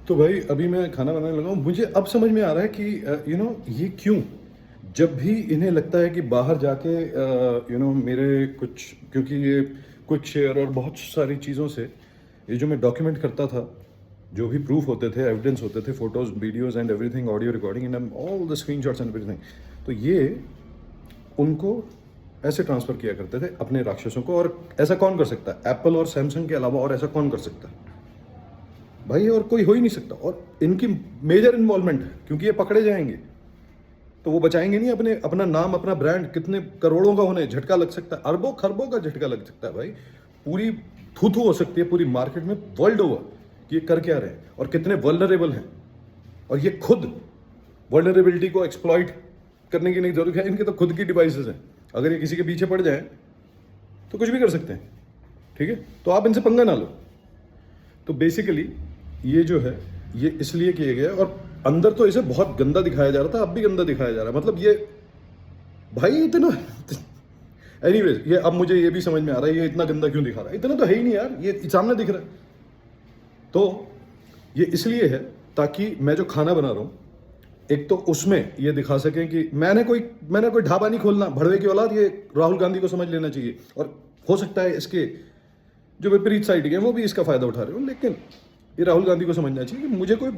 तो भाई अभी मैं खाना बनाने लगा हूँ। मुझे अब समझ में आ रहा है कि ये क्यों, जब भी इन्हें लगता है कि बाहर जाके मेरे कुछ, क्योंकि ये कुछ शेयर और बहुत सारी चीज़ों से ये जो मैं डॉक्यूमेंट करता था, जो भी प्रूफ होते थे, एविडेंस होते थे, photos, videos and everything, audio recording and all the screenshots and everything, तो ये उनको ऐसे ट्रांसफ़र किया करते थे अपने राक्षसों को। और ऐसा कौन कर सकता है? एप्पल और सैमसंग के अलावा और ऐसा कौन कर सकता है भाई? और कोई हो ही नहीं सकता। और इनकी मेजर इन्वॉल्वमेंट है, क्योंकि ये पकड़े जाएंगे तो वो बचाएंगे नहीं अपने, अपना नाम, अपना ब्रांड। कितने करोड़ों का उन्हें झटका लग सकता है, अरबों खरबों का झटका लग सकता है भाई। पूरी थू थू हो सकती है पूरी मार्केट में, वर्ल्ड ओवर, कि ये कर क्या रहे हैं और कितने वल्नरेबल हैं। और ये खुद वल्नरेबिलिटी को एक्सप्लॉइट करने की नहीं जरूरत है, इनके तो खुद की डिवाइसेस हैं। अगर ये किसी के पीछे पड़ जाए तो कुछ भी कर सकते हैं, ठीक है? तो आप इनसे पंगा ना लो। तो बेसिकली ये जो है ये इसलिए किए गए, और अंदर तो इसे बहुत गंदा दिखाया जा रहा था, अब भी गंदा दिखाया जा रहा है। मतलब ये भाई इतना एनीवेज, ये अब मुझे ये भी समझ में आ रहा है ये इतना गंदा क्यों दिखा रहा है। इतना तो है ही नहीं यार, ये सामने दिख रहा है। तो ये इसलिए है ताकि मैं जो खाना बना रहा हूँ, एक तो उसमें ये दिखा सकें कि मैंने कोई ढाबा नहीं खोलना, भड़वे की औलाद। ये राहुल गांधी को समझ लेना चाहिए। और हो सकता है इसके जो विपरीत साइड के वो भी इसका फायदा उठा रहे हो, लेकिन ये राहुल गांधी को समझना चाहिए कि मुझे कोई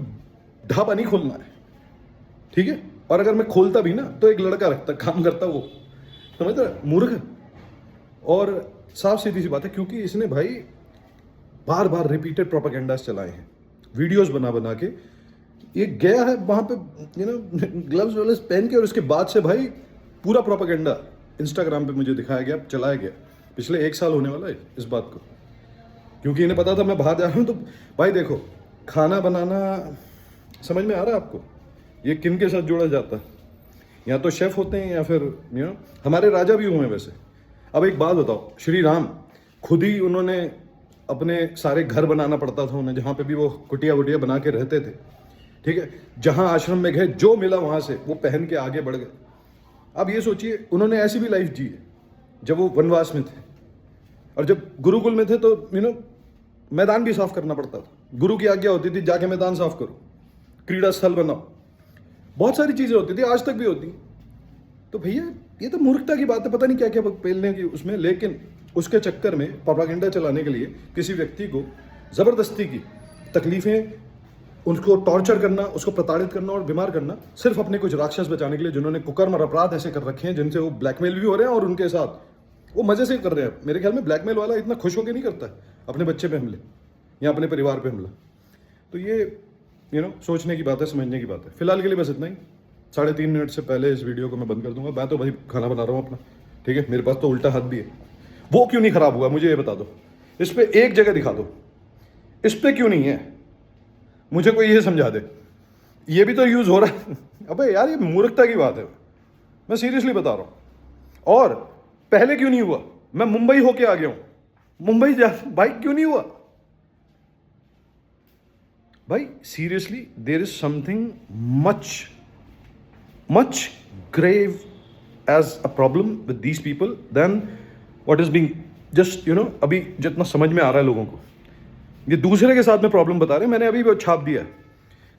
ढाबा नहीं खोलना है, ठीक है? और अगर मैं खोलता भी ना तो एक लड़का रखता, काम करता, वो समझ रहा, मूर्ख। और साफ सीधी सी बात है, क्योंकि इसने भाई बार बार रिपीटेड प्रोपेगेंडास चलाए हैं, वीडियोस बना बना के। ये गया है वहां पे ग्लव्स वल्व्स पहन के, और उसके बाद से भाई पूरा प्रोपेगेंडा इंस्टाग्राम पे मुझे दिखाया गया, चलाया गया। पिछले 1 साल होने वाला है इस बात को, क्योंकि इन्हें पता था मैं बाहर जा रहा हूँ। तो भाई देखो, खाना बनाना समझ में आ रहा है आपको, ये किन के साथ जोड़ा जाता है? या तो शेफ होते हैं या फिर हमारे राजा भी हुए हैं वैसे। अब एक बात बताओ, श्री राम खुद ही उन्होंने अपने सारे घर बनाना पड़ता था उन्हें, जहाँ पे भी वो कुटिया वुटिया बना के रहते थे, ठीक है? जहाँ आश्रम में गए, जो मिला वहाँ से वो पहन के आगे बढ़ गए। अब ये सोचिए, उन्होंने ऐसी भी लाइफ जी है जब वो वनवास में थे, और जब गुरुकुल में थे तो मैदान भी साफ करना पड़ता था। गुरु की आज्ञा होती थी, जाके मैदान साफ करो, क्रीड़ा स्थल बनाओ, बहुत सारी चीजें होती थी, आज तक भी होती। तो भैया ये तो मूर्खता की बात है, पता नहीं क्या क्या पेलने की उसमें। लेकिन उसके चक्कर में प्रोपेगेंडा चलाने के लिए किसी व्यक्ति को जबरदस्ती की तकलीफें, उनको टॉर्चर करना, उसको प्रताड़ित करना और बीमार करना, सिर्फ अपने कुछ राक्षस बचाने के लिए, जिन्होंने कुकर्म और अपराध ऐसे कर रखे हैं जिनसे वो ब्लैकमेल भी हो रहे हैं और उनके साथ वो मजे से कर रहे हैं। मेरे ख्याल में ब्लैकमेल वाला इतना खुश होकर नहीं करता है अपने बच्चे पे हमले या अपने परिवार पे हमला। तो ये सोचने की बात है, समझने की बात है। फिलहाल के लिए बस इतना ही। 3.5 मिनट से पहले इस वीडियो को मैं बंद कर दूंगा। मैं तो भाई खाना बना रहा हूँ अपना, ठीक है? मेरे पास तो उल्टा हाथ भी है। वो क्यों नहीं खराब हुआ मुझे ये बता दो। इस पे एक जगह दिखा दो, इस पे क्यों नहीं है, मुझे कोई ये समझा दे। ये भी तो यूज हो रहा है। अबे यार ये मूर्खता की बात है, मैं सीरियसली बता रहा हूं। और पहले क्यों नहीं हुआ? मैं मुंबई होके आ गया हूं, मुंबई जा भाई, क्यों नहीं हुआ भाई? Seriously there is something much grave as a problem with these people then what is being just अभी जितना समझ में आ रहा है लोगों को। ये दूसरे के साथ में प्रॉब्लम बता रहे हैं। मैंने अभी वो छाप दिया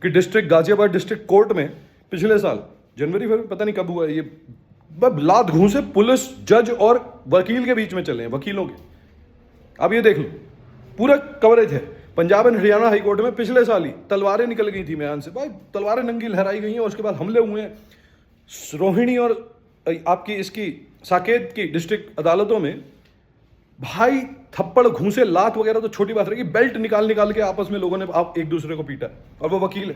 कि डिस्ट्रिक्ट गाजियाबाद डिस्ट्रिक्ट कोर्ट में पिछले साल जनवरी फरवरी पता नहीं कब हुआ ये, लात घूंसे पुलिस, जज और वकील के बीच में चले हैं, वकीलों के। अब ये देख लो, पूरा कवरेज है। Punjab and Haryana high court में पिछले साल ही तलवारें निकल गई थी म्यान से भाई, तलवारें नंगी लहराई गई हैं, और उसके बाद हमले हुए हैं। रोहिणी और आपकी इसकी साकेत की डिस्ट्रिक्ट अदालतों में भाई थप्पड़, घूंसे, लात वगैरह तो छोटी बात रहेगी, बेल्ट निकाल के आपस में लोगों ने आप एक दूसरे को पीटा, और वो वकील है।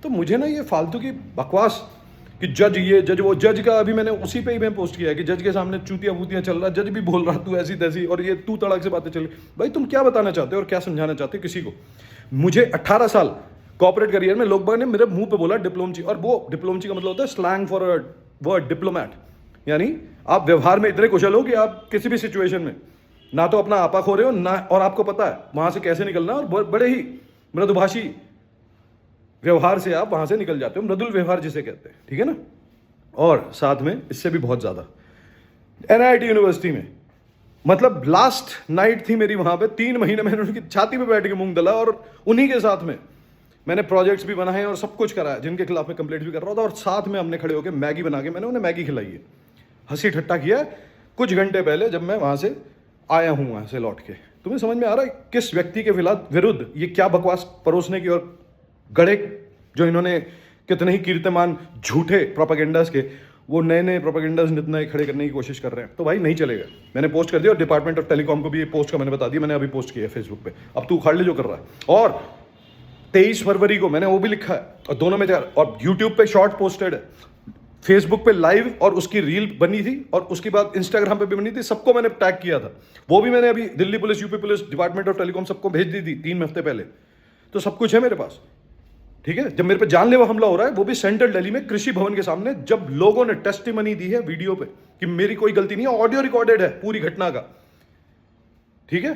तो मुझे ना ये फालतू की बकवास कि जज ये जज वो, जज का अभी मैंने उसी पे ही मैं पोस्ट किया है कि जज के सामने चूतिया बूतिया चल रहा, जज भी बोल रहा तू ऐसी तैसी, और ये तू तड़ाक से बातें चल रही। भाई तुम क्या बताना चाहते हो और क्या समझाना चाहते हो किसी को? मुझे 18 साल कॉर्पोरेट करियर में लोग ने मेरे मुंह पे बोला डिप्लोमची, और वो डिप्लोमची का मतलब होता है slang for a word diplomat, यानी आप व्यवहार में इतने कुशल हो कि आप किसी भी सिचुएशन में ना तो अपना आपा खो रहे हो ना, और आपको पता है वहां से कैसे निकलना, और बड़े ही मृदुभाषी व्यवहार से आप वहां से निकल जाते हो, मृदुल व्यवहार जिसे कहते हैं, ठीक है ना? और साथ में इससे भी बहुत ज्यादा एनआईटी यूनिवर्सिटी में, मतलब लास्ट नाइट थी मेरी वहां पे, 3 महीने मैंने उनकी छाती पे बैठ के मूंग दला, और उन्हीं के साथ में मैंने प्रोजेक्ट्स भी बनाए और सब कुछ करा है, जिनके खिलाफ मैं कंप्लेंट भी कर रहा था, और साथ में हमने खड़े होकर मैगी बना के मैंने उन्हें मैगी खिलाई है, हंसी ठट्टा किया है कुछ घंटे पहले जब मैं वहां से आया हूं, वहां से लौट के। तुम्हें समझ में आ रहा है किस व्यक्ति के विरुद्ध ये क्या बकवास परोसने की और गड़े जो इन्होंने कितने ही कीर्तिमान झूठे प्रोपेगेंडास के वो नए नए प्रोपेगेंडास नए खड़े करने की कोशिश कर रहे हैं। तो भाई नहीं चलेगा, मैंने पोस्ट कर दिया और डिपार्टमेंट ऑफ टेलीकॉम को भी ये पोस्ट का मैंने बता दिया, मैंने अभी पोस्ट किया है फेसबुक पे, अब तू उखाड़ ले जो कर रहा है। और 23 फरवरी को मैंने वो भी लिखा है, और दोनों में और यूट्यूब पे शॉर्ट पोस्टेड है, फेसबुक पे लाइव और उसकी रील बनी थी, और उसके बाद इंस्टाग्राम पे भी बनी थी, सबको मैंने टैग किया था। वो भी मैंने अभी Delhi police, UP police, department of telecom सबको भेज दी थी 3 हफ्ते पहले। तो सब कुछ है मेरे पास, ठीक है। जब मेरे पे जानलेवा हमला हो रहा है वो भी सेंट्रल दिल्ली में कृषि भवन के सामने, जब लोगों ने टेस्टिमनी दी है वीडियो पे कि मेरी कोई गलती नहीं है, ऑडियो रिकॉर्डेड है पूरी घटना का, ठीक है,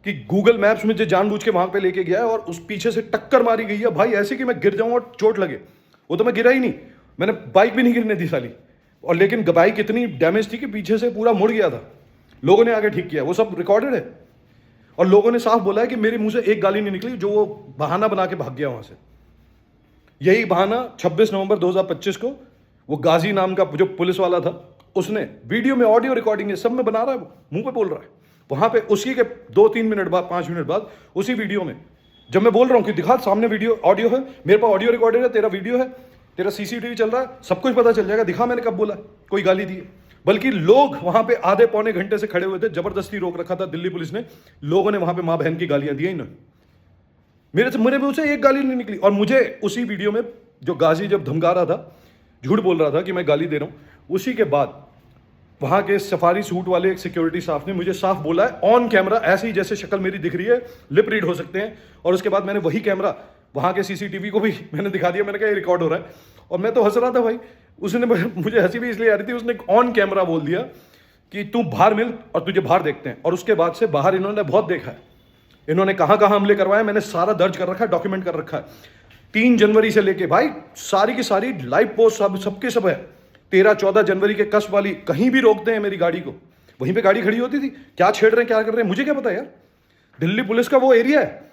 कि गूगल मैप्स मुझे जानबूझ के वहां पे लेके गया है और उस पीछे से टक्कर मारी गई है भाई, ऐसे कि मैं गिर जाऊं और चोट लगे। वो तो मैं गिरा ही नहीं, मैंने बाइक भी नहीं गिरने दी साली, और लेकिन बाइक इतनी डैमेज थी कि पीछे से पूरा मुड़ गया था, लोगों ने आगे ठीक किया, वो सब रिकॉर्डेड है। और लोगों ने साफ बोला है कि मेरे मुंह से एक गाली नहीं निकली, जो वो बहाना बना के भाग गया वहां से। यही बहाना 26 नवंबर 2025 को वो गाजी नाम का जो पुलिस वाला था, उसने वीडियो में ऑडियो रिकॉर्डिंग है, सब में बना रहा है, वो मुंह पे बोल रहा है। वहां पे उसी के 2-3 मिनट बाद, 5 मिनट बाद, उसी वीडियो में जब मैं बोल रहा हूं कि दिखा सामने वीडियो ऑडियो है, मेरे पास ऑडियो रिकॉर्डेड है, तेरा वीडियो है, तेरा सीसीटीवी चल रहा है, सब कुछ पता चल जाएगा, दिखा मैंने कब बोला कोई गाली दी है। बल्कि लोग वहां पे आधे पौने घंटे से खड़े हुए थे, जबरदस्ती रोक रखा था दिल्ली पुलिस ने, लोगों ने वहां पे मां बहन की गालियां दी इन्होंने, मेरे मुंह से एक गाली नहीं निकली। और मुझे उसी वीडियो में जो गाजी जब धमका रहा था, झूठ बोल रहा था कि मैं गाली दे रहा हूं, उसी के बाद वहां के सफारी सूट वाले एक सिक्योरिटी स्टाफ ने मुझे साफ बोला है ऑन कैमरा, ऐसे ही जैसे शक्ल मेरी दिख रही है, लिप रीड हो सकते हैं। और उसके बाद मैंने वही कैमरा वहां के सीसीटीवी को भी मैंने दिखा दिया, मैंने कहा ये रिकॉर्ड हो रहा है। और मैं तो हंस रहा था भाई, उसने मुझे हंसी भी इसलिए आ रही थी, उसने ऑन कैमरा बोल दिया कि तू बाहर मिल और तुझे बाहर देखते हैं। और उसके बाद से बाहर इन्होंने बहुत देखा है, इन्होंने कहां कहां हमले करवाए, मैंने सारा दर्ज कर रखा है, डॉक्यूमेंट कर रखा है। 3 जनवरी से लेके भाई सारी की सारी लाइव पोस्ट सबके सब है। 13-14 जनवरी के कस्ब वाली कहीं भी रोकते हैं मेरी गाड़ी को, वहीं पे गाड़ी खड़ी होती थी, क्या छेड़ रहे हैं क्या कर रहे हैं मुझे क्या पता यार, दिल्ली पुलिस का वो एरिया है,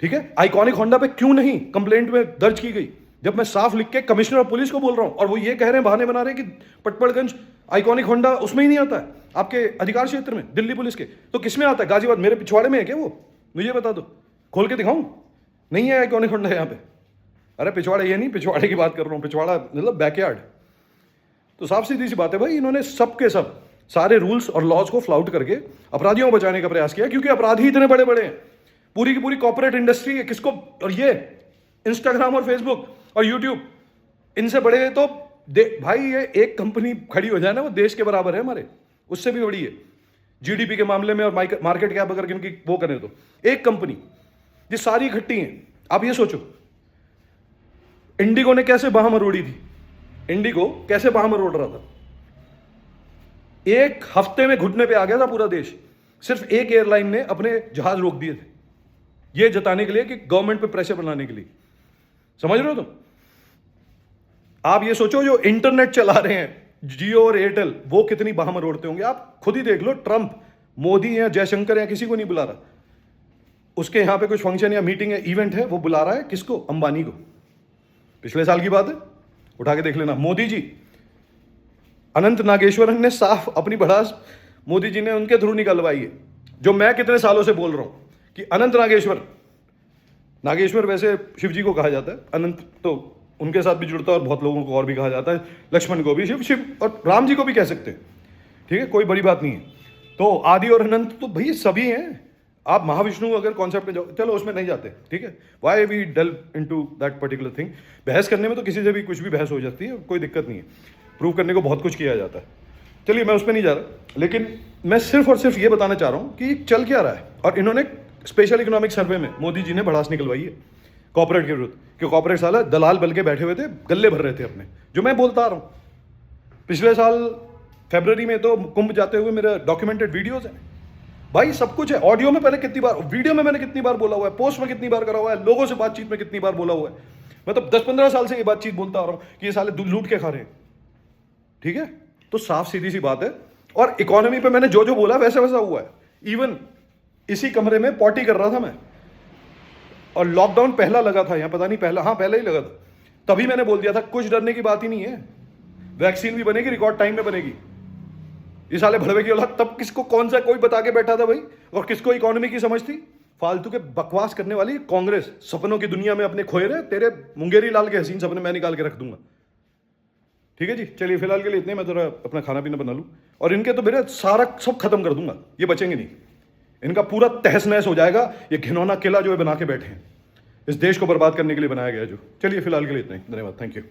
ठीक है। आइकॉनिक होंडा पे क्यों नहीं कंप्लेंट में दर्ज की गई, जब मैं साफ लिख के कमिश्नर ऑफ पुलिस को बोल रहा हूं, और वो ये कह रहे हैं, बहाने बना रहे हैं कि पटपड़गंज आइकॉनिक होंडा उसमें ही नहीं आता है आपके अधिकार क्षेत्र में दिल्ली पुलिस के, तो किसमें आता है? गाजियाबाद मेरे पिछवाड़े में है क्या वो? मुझे बता दो, खोल के दिखाऊं? नहीं है आइकॉनिक होंडा यहाँ पे। अरे पिछवाड़ा ये नहीं, पिछवाड़े की बात कर रहा हूँ, पिछवाड़ा मतलब बैकयार्ड। तो साफ सीधी सी बात है भाई, इन्होंने सब के सब सारे रूल्स और लॉज को फ्लाउट करके अपराधियों को बचाने का प्रयास किया, क्योंकि अपराधी इतने बड़े बड़े हैं, पूरी की पूरी कॉर्पोरेट इंडस्ट्री है, किसको, और ये इंस्टाग्राम और फेसबुक और यूट्यूब इनसे बड़े हैं। तो भाई ये एक कंपनी खड़ी हो जाए ना, वो देश के बराबर है हमारे, उससे भी बड़ी है जीडीपी के मामले में, और मार्केट कैप अगर इनकी वो करें तो एक कंपनी, ये सारी इकट्ठी है। आप ये सोचो इंडिगो ने कैसे बाह मरोड़ी थी, इंडिगो कैसे बाह मरोड़ रहा था, एक हफ्ते में घुटने पे आ गया था पूरा देश, सिर्फ एक एयरलाइन ने अपने जहाज रोक दिए थे, ये जताने के लिए कि गवर्नमेंट पे प्रेशर बनाने के लिए। समझ रहे हो तुम? आप ये सोचो जो इंटरनेट चला रहे हैं जियो और एयरटेल, वो कितनी बाह मरोड़ते होंगे, आप खुद ही देख लो। ट्रंप, मोदी या जयशंकर या किसी को नहीं बुला रहा, उसके यहां पे कुछ फंक्शन या मीटिंग या इवेंट है, वो बुला रहा है किसको? अंबानी को। पिछले साल की बात है, उठा के देख लेना। मोदी जी, अनंत नागेश्वरन ने साफ अपनी भड़ास मोदी जी ने उनके थ्रू निकलवाई है, जो मैं कितने सालों से बोल रहा हूं कि अनंत नागेश्वर वैसे शिव जी को कहा जाता है, अनंत तो उनके साथ भी जुड़ता है, और बहुत लोगों को और भी कहा जाता है, लक्ष्मण को भी शिव, और राम जी को भी कह सकते हैं, ठीक है, कोई बड़ी बात नहीं है। तो आदि और अनंत तो भैया सभी हैं। आप महाविष्णु अगर कॉन्सेप्ट में जाओ, चलो उसमें नहीं जाते, ठीक है, why we delve into that particular thing. बहस करने में तो किसी से भी कुछ भी बहस हो जाती है, कोई दिक्कत नहीं है, प्रूव करने को बहुत कुछ किया जाता है। चलिए मैं उस पर नहीं जा रहा, लेकिन मैं सिर्फ और सिर्फ ये बताना चाह रहा हूँ कि चल क्या रहा है। और इन्होंने स्पेशल इकोनॉमिक सर्वे में मोदी जी ने भड़ास निकलवाई है कॉर्पोरेट के विरुद्ध, क्योंकि कॉर्पोरेट साला दलाल बल के बैठे हुए थे, गल्ले भर रहे थे अपने, जो मैं बोलता आ रहा हूँ। पिछले साल फरवरी में तो कुंभ जाते हुए मेरे डॉक्यूमेंटेड वीडियोज हैं भाई, सब कुछ है। ऑडियो में पहले कितनी बार, वीडियो में मैंने कितनी बार बोला हुआ है, पोस्ट में कितनी बार करा हुआ है, लोगों से बातचीत में कितनी बार बोला हुआ है। मैं तो 10-15 साल से ये बातचीत बोलता आ रहा हूँ कि ये साले लूट के खा रहे हैं, ठीक है। तो साफ सीधी सी बात है। और इकोनॉमी पे मैंने जो जो बोला वैसा वैसा हुआ है। इवन इसी कमरे में पॉटी कर रहा था मैं, और लॉकडाउन पहला लगा था यहाँ, पता नहीं पहला, हाँ पहले ही लगा था, तभी मैंने बोल दिया था कुछ डरने की बात ही नहीं है, वैक्सीन भी बनेगी, रिकॉर्ड टाइम में बनेगी। ये साले भड़वे की औलाद, तब किसको कौन सा कोई बता के बैठा था भाई, और किसको इकोनॉमी की समझ थी? फालतू के बकवास करने वाली कांग्रेस, सपनों की दुनिया में अपने खोए रहे, तेरे मुंगेरी लाल के हसीन सपने मैं निकाल के रख दूंगा। ठीक है जी, चलिए फिलहाल के लिए इतने, मैं थोड़ा अपना खाना पीना बना लूं, और इनके तो मेरे सारा सब खत्म कर दूंगा, ये बचेंगे नहीं, इनका पूरा तहस नहस हो जाएगा, ये घिनौना किला जो है बना के बैठे हैं, इस देश को बर्बाद करने के लिए बनाया गया जो। चलिए फिलहाल के लिए इतना ही, धन्यवाद, थैंक यू।